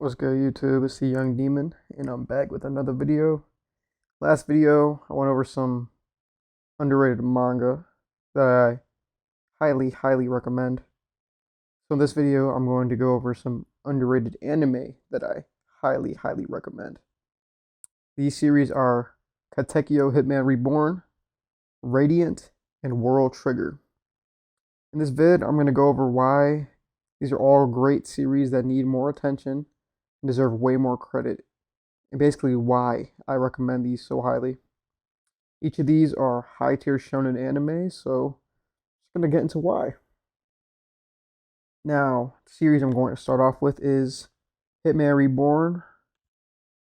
What's good, YouTube? It's the Young Demon, and I'm back with another video. Last video, I went over some underrated manga that I highly recommend. So in this video, I'm going to go over some underrated anime that I highly recommend. These series are Katekyo Hitman Reborn, Radiant, and World Trigger. In this vid, I'm going to go over why these are all great series that need more attention and deserve way more credit, and basically why I recommend these so highly. Each of these are high tier shonen anime, so I'm just gonna get into why. Now, the series I'm going to start off with is Hitman Reborn.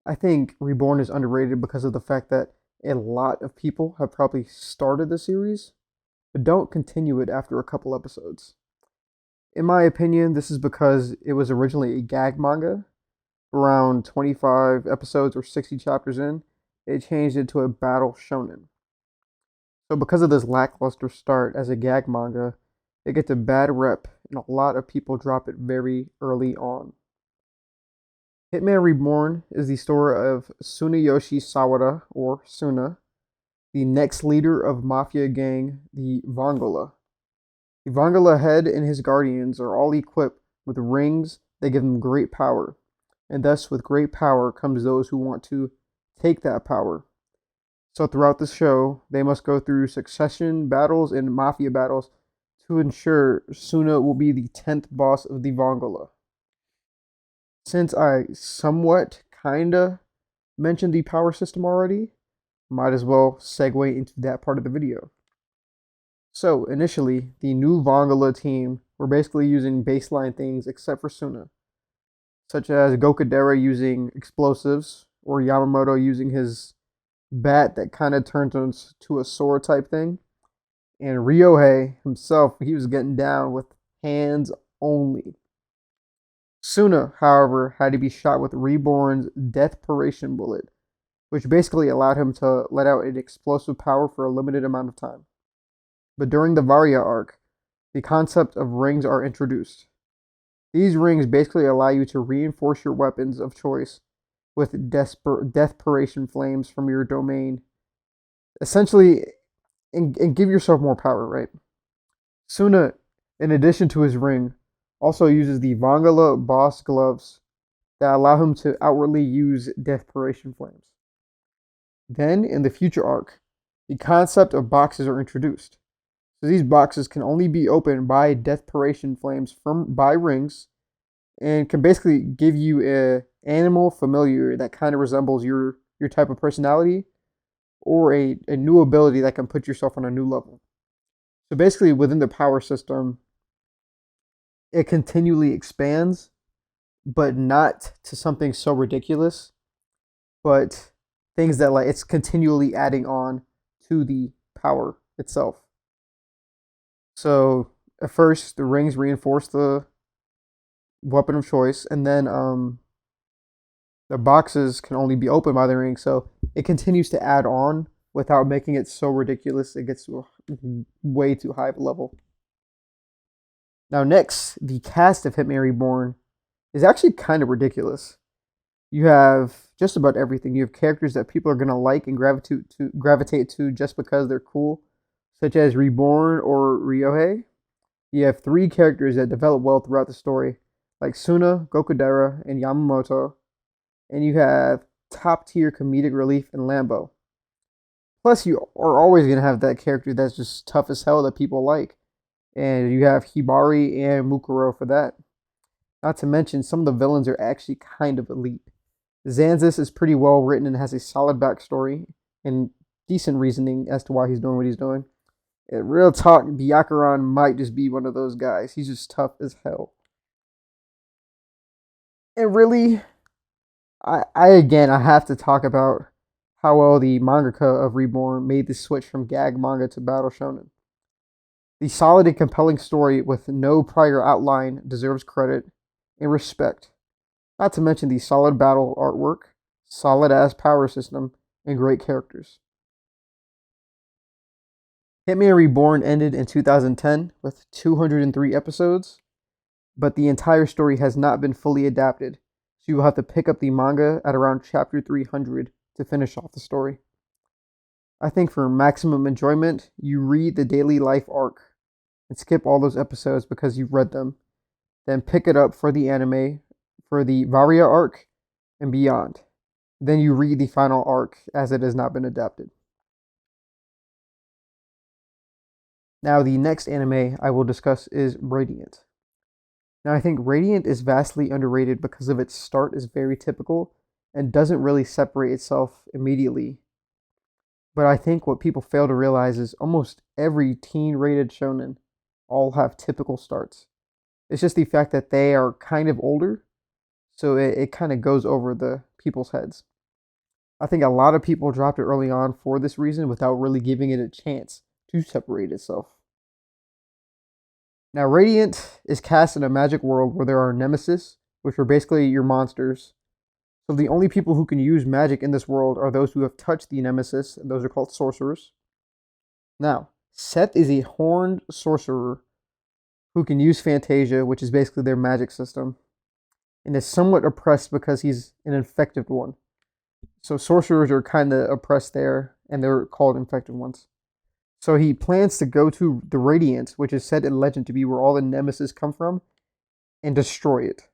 I think Reborn is underrated because of the fact that a lot of people have probably started the series, but don't continue it after a couple episodes. In my opinion, this is because it was originally a gag manga. Around 25 episodes or 60 chapters in, it changed into a battle shonen. So because of this lackluster start as a gag manga, it gets a bad rep and a lot of people drop it very early on. Hitman Reborn is the story of Tsunayoshi Sawada, or Suna, the next leader of mafia gang, the Vongola. The Vongola head and his guardians are all equipped with rings that give them great power. And thus, with great power comes those who want to take that power. So throughout the show, they must go through succession battles and mafia battles to ensure Suna will be the 10th boss of the Vongola. Since I somewhat kinda mentioned the power system already, might as well segue into that part of the video. So initially, the new Vongola team were basically using baseline things except for Suna, such as Gokudera using explosives, or Yamamoto using his bat that kind of turns into a sword type thing. And Ryohei himself, he was getting down with hands only. Suna, however, had to be shot with Reborn's Deathpiration bullet, which basically allowed him to let out an explosive power for a limited amount of time. But during the Varia arc, the concept of rings are introduced. These rings basically allow you to reinforce your weapons of choice with Deathpiration flames from your domain. Essentially, and give yourself more power, right? Suna, in addition to his ring, also uses the Vongola boss gloves that allow him to outwardly use Deathpiration flames. Then, in the future arc, the concept of boxes are introduced. So these boxes can only be opened by Deathpiration flames by rings, and can basically give you a animal familiar that kind of resembles your type of personality, or a new ability that can put yourself on a new level. So basically, within the power system, it continually expands, but not to something so ridiculous, but things that, like, it's continually adding on to the power itself. So at first, the rings reinforce the weapon of choice, and then the boxes can only be opened by the ring, so it continues to add on without making it so ridiculous it gets to a way too high of a level. Now next, the cast of Hitman Reborn is actually kind of ridiculous. You have just about everything. You have characters that people are going to like and gravitate to just because they're cool, such as Reborn or Ryohei. You have 3 characters that develop well throughout the story, like Suna, Gokudera, and Yamamoto. And you have top tier comedic relief in Lambo. Plus, you are always going to have that character that's just tough as hell that people like. And you have Hibari and Mukuro for that. Not to mention, some of the villains are actually kind of elite. Zanzis is pretty well written and has a solid backstory and decent reasoning as to why he's doing what he's doing. And real talk, Byakuran might just be one of those guys. He's just tough as hell. And really, I have to talk about how well the mangaka of Reborn made the switch from gag manga to battle shonen. The solid and compelling story with no prior outline deserves credit and respect. Not to mention the solid battle artwork, solid ass power system, and great characters. Hitman Reborn ended in 2010 with 203 episodes, but the entire story has not been fully adapted, so so you will have to pick up the manga at around chapter 300 to finish off the story. I think for maximum enjoyment, you read the daily life arc and skip all those episodes because you've read them. Then pick it up for the anime, for the Varia arc and beyond. Then you read the final arc as it has not been adapted. Now, the next anime I will discuss is Radiant. Now, I think Radiant is vastly underrated because of its start is very typical and doesn't really separate itself immediately. But I think what people fail to realize is almost every teen rated shonen all have typical starts. It's just the fact that they are kind of older, so it kind of goes over the people's heads. I think a lot of people dropped it early on for this reason without really giving it a chance to separate itself. Now, Radiant is cast in a magic world where there are nemesis, which are basically your monsters. So the only people who can use magic in this world are those who have touched the nemesis, and those are called sorcerers. Now, Seth is a horned sorcerer who can use Fantasia, which is basically their magic system, and is somewhat oppressed because he's an infected one. So sorcerers are kind of oppressed there, and they're called infected ones. So he plans to go to the Radiant, which is said in legend to be where all the nemesis come from, and destroy it.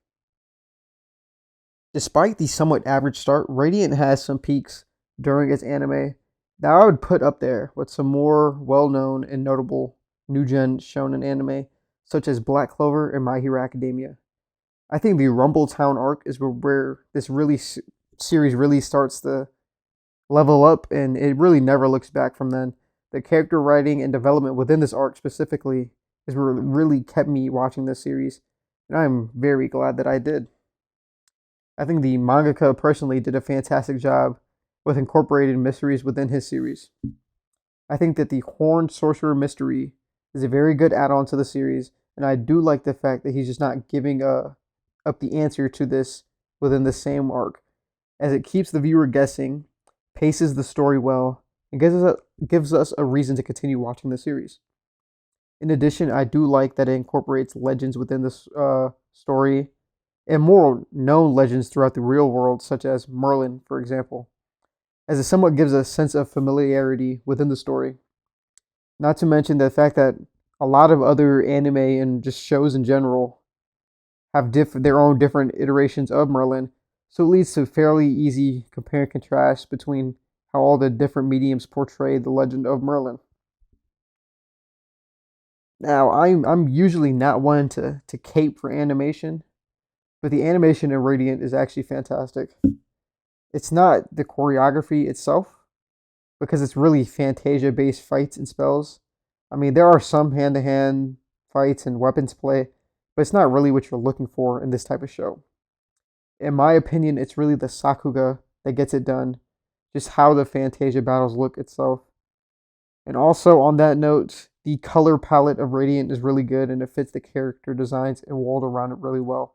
Despite the somewhat average start, Radiant has some peaks during its anime that I would put up there with some more well-known and notable new-gen shonen anime, such as Black Clover and My Hero Academia. I think the Rumble Town arc is where this series really starts to level up, and it really never looks back from then. The character writing and development within this arc specifically is what really kept me watching this series, and I'm very glad that I did. I think the mangaka personally did a fantastic job with incorporating mysteries within his series. I think that the Horned Sorcerer mystery is a very good add-on to the series, and I do like the fact that he's just not giving up the answer to this within the same arc, as it keeps the viewer guessing, paces the story well, and gives us a reason to continue watching the series. In addition, I do like that it incorporates legends within this story, and more known legends throughout the real world, such as Merlin, for example, as it somewhat gives a sense of familiarity within the story. Not to mention the fact that a lot of other anime and just shows in general have their own different iterations of Merlin, so it leads to fairly easy compare and contrast between how all the different mediums portray the legend of Merlin. Now, I'm usually not one to cape for animation, but the animation in Radiant is actually fantastic. It's not the choreography itself, because it's really Fantasia-based fights and spells. I mean, there are some hand-to-hand fights and weapons play, but it's not really what you're looking for in this type of show. In my opinion, it's really the Sakuga that gets it done, just how the Fantasia battles look itself. And also, on that note, the color palette of Radiant is really good, and it fits the character designs and world around it really well.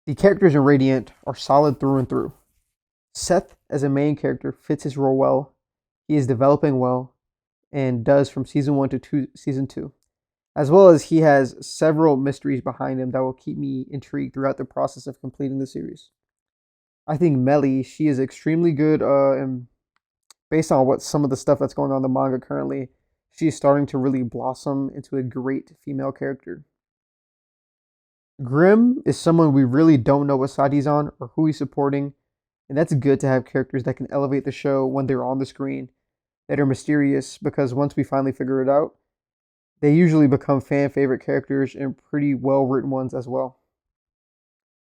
The characters in Radiant are solid through and through. Seth, as a main character, fits his role well. He is developing well, and does from season 1 to season 2. As well as he has several mysteries behind him that will keep me intrigued throughout the process of completing the series. I think Melly, she is extremely good, and based on what some of the stuff that's going on in the manga currently, she's starting to really blossom into a great female character. Grim is someone we really don't know what side he's on or who he's supporting, and that's good to have characters that can elevate the show when they're on the screen, that are mysterious, because once we finally figure it out, they usually become fan favorite characters and pretty well written ones as well.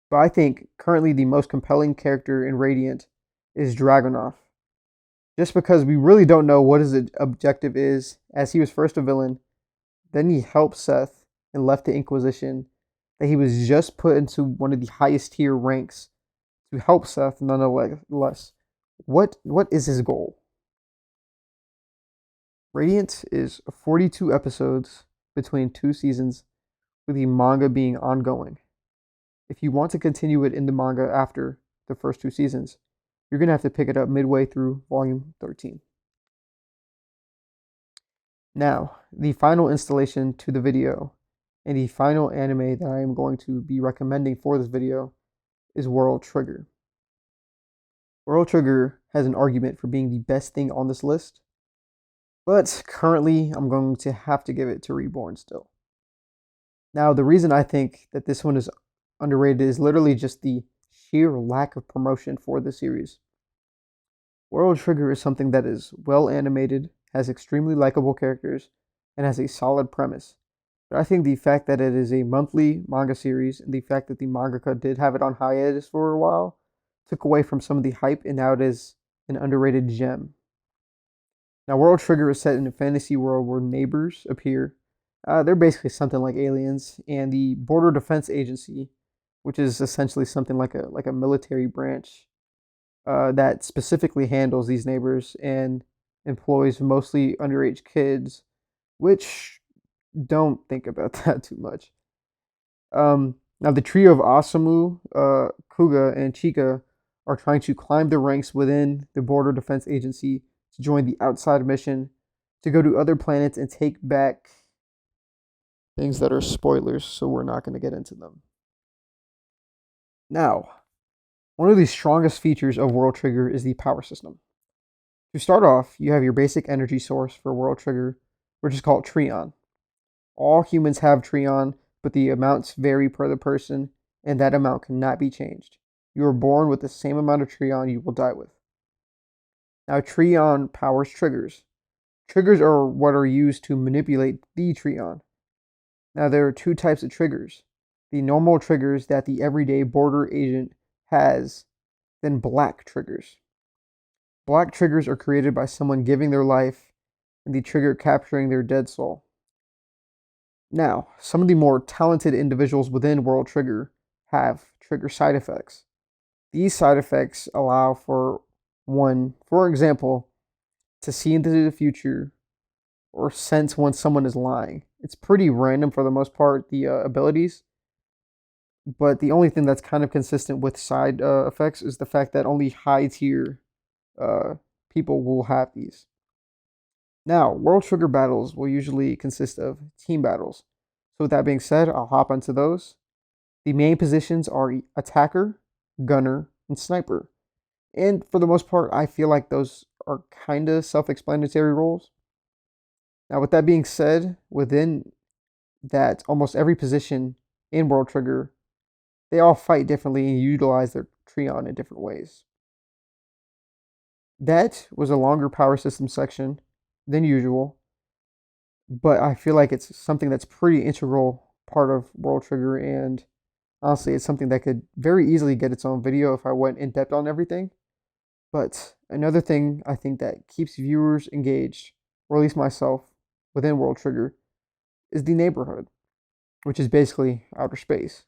But I think currently the most compelling character in Radiant is Dragunov. Just because we really don't know what his objective is, as he was first a villain, then he helped Seth and left the Inquisition, that he was just put into one of the highest tier ranks to help Seth nonetheless. What is his goal? Radiant is 42 episodes between 2 seasons, with the manga being ongoing. If you want to continue it in the manga after the first 2 seasons, you're going to have to pick it up midway through volume 13. Now, the final installation to the video And the final anime that I am going to be recommending for this video is World Trigger. World Trigger has an argument for being the best thing on this list, but currently I'm going to have to give it to Reborn still. Now, the reason I think that this one is underrated is literally just the sheer lack of promotion for the series. World Trigger is something that is well animated, has extremely likable characters, and has a solid premise. But I think the fact that it is a monthly manga series and the fact that the mangaka did have it on hiatus for a while took away from some of the hype, and now it is an underrated gem. Now, World Trigger is set in a fantasy world where neighbors appear. They're basically something like aliens, and the Border Defense Agency, which is essentially something like a military branch that specifically handles these neighbors and employs mostly underage kids, which don't think about that too much. Now, the trio of Asamu, Kuga, and Chika are trying to climb the ranks within the Border Defense Agency to join the outside mission to go to other planets and take back things that are spoilers, so we're not going to get into them. Now, one of the strongest features of World Trigger is the power system. To start off, you have your basic energy source for World Trigger, which is called Treon. All humans have Treon, but the amounts vary per the person, and that amount cannot be changed. You are born with the same amount of Treon you will die with. Now, Treon powers triggers. Triggers are what are used to manipulate the Treon. Now, there are two types of triggers. The normal triggers that the everyday border agent has, then black triggers. Black triggers are created by someone giving their life and the trigger capturing their dead soul. Now, some of the more talented individuals within World Trigger have trigger side effects. These side effects allow for one, for example, to see into the future or sense when someone is lying. It's pretty random for the most part, the abilities, but the only thing that's kind of consistent with side effects is the fact that only high tier people will have these. Now, World Trigger battles will usually consist of team battles. So with that being said, I'll hop onto those. The main positions are attacker, gunner, and sniper. And for the most part, I feel like those are kind of self-explanatory roles. Now, with that being said, within that, almost every position in World Trigger, they all fight differently and utilize their Treon in different ways. That was a longer power system section than usual, but I feel like it's something that's pretty integral part of World Trigger, and honestly, it's something that could very easily get its own video if I went in depth on everything. But another thing I think that keeps viewers engaged, or at least myself, within World Trigger, is the neighborhood, which is basically outer space.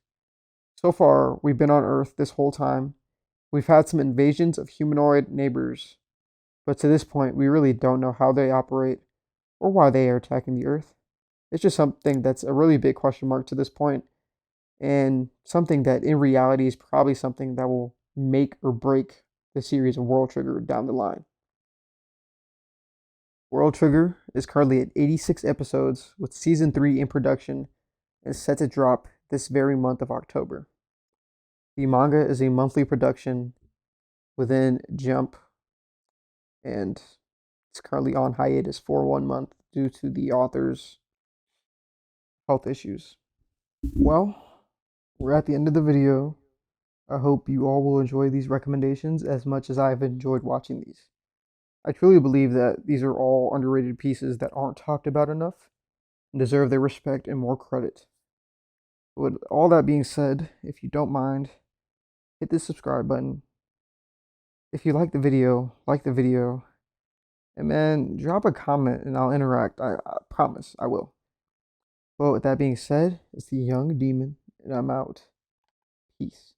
So far, we've been on Earth this whole time. We've had some invasions of humanoid neighbors, but to this point, we really don't know how they operate or why they are attacking the Earth. It's just something that's a really big question mark to this point, and something that in reality is probably something that will make or break the series of World Trigger down the line. World Trigger is currently at 86 episodes, with season 3 in production and set to drop this very month of October. The manga is a monthly production within Jump, and it's currently on hiatus for 1 month due to the author's health issues. Well, we're at the end of the video. I hope you all will enjoy these recommendations as much as I've enjoyed watching these. I truly believe that these are all underrated pieces that aren't talked about enough and deserve their respect and more credit. With all that being said, if you don't mind, hit the subscribe button. If you like the video, and man, drop a comment and I'll interact. I promise I will. Well, with that being said, it's the Young Demon, and I'm out. Peace.